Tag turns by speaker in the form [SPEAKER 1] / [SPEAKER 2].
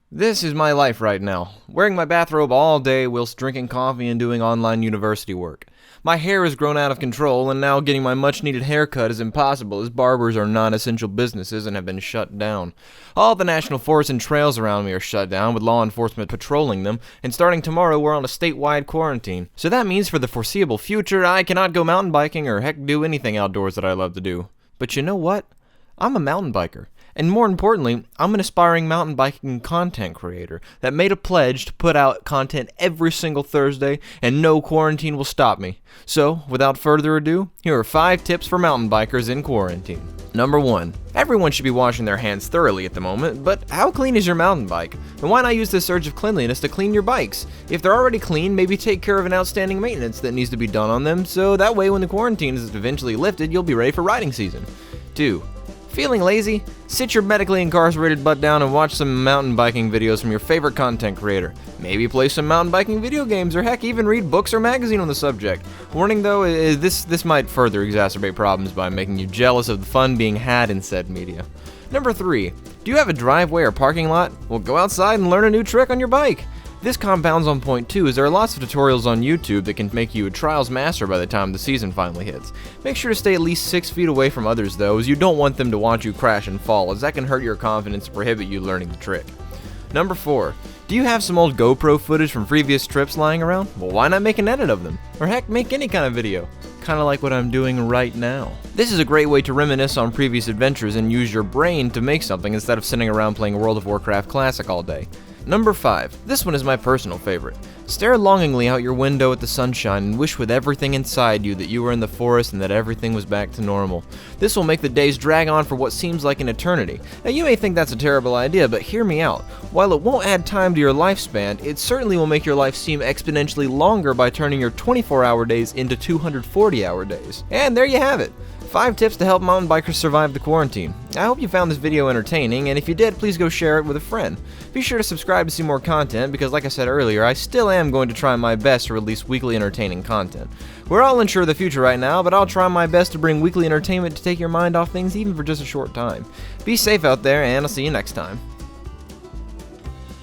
[SPEAKER 1] This is my life right now, wearing my bathrobe all day whilst drinking coffee and doing online university work. My hair has grown out of control, and now getting my much-needed haircut is impossible as barbers are non-essential businesses and have been shut down. All the national forests and trails around me are shut down, with law enforcement patrolling them, and starting tomorrow we're on a statewide quarantine. So that means for the foreseeable future, I cannot go mountain biking or heck do anything outdoors that I love to do. But you know what? I'm a mountain biker. And more importantly, I'm an aspiring mountain biking content creator that made a pledge to put out content every single Thursday, and no quarantine will stop me. So, without further ado, here are 5 tips for mountain bikers in quarantine. Number 1. Everyone should be washing their hands thoroughly at the moment, but how clean is your mountain bike? And why not use this surge of cleanliness to clean your bikes? If they're already clean, maybe take care of an outstanding maintenance that needs to be done on them, so that way when the quarantine is eventually lifted, you'll be ready for riding season. 2. Feeling lazy? Sit your medically incarcerated butt down and watch some mountain biking videos from your favorite content creator. Maybe play some mountain biking video games, or heck, even read books or magazine on the subject. Warning though, this might further exacerbate problems by making you jealous of the fun being had in said media. Number 3. Do you have a driveway or parking lot? Well, go outside and learn a new trick on your bike. This compounds on point 2, as there are lots of tutorials on YouTube that can make you a trials master by the time the season finally hits. Make sure to stay at least 6 feet away from others though, as you don't want them to watch you crash and fall, as that can hurt your confidence and prohibit you learning the trick. Number 4. Do you have some old GoPro footage from previous trips lying around? Well, why not make an edit of them? Or heck, make any kind of video. Kinda like what I'm doing right now. This is a great way to reminisce on previous adventures and use your brain to make something instead of sitting around playing World of Warcraft Classic all day. Number 5. This one is my personal favorite. Stare longingly out your window at the sunshine and wish with everything inside you that you were in the forest and that everything was back to normal. This will make the days drag on for what seems like an eternity. Now you may think that's a terrible idea, but hear me out. While it won't add time to your lifespan, it certainly will make your life seem exponentially longer by turning your 24-hour days into 240-hour days. And there you have it. 5 tips to help mountain bikers survive the quarantine. I hope you found this video entertaining, and if you did, please go share it with a friend. Be sure to subscribe to see more content, because like I said earlier, I still am going to try my best to release weekly entertaining content. We're all unsure of the future right now, but I'll try my best to bring weekly entertainment to take your mind off things even for just a short time. Be safe out there, and I'll see you next time.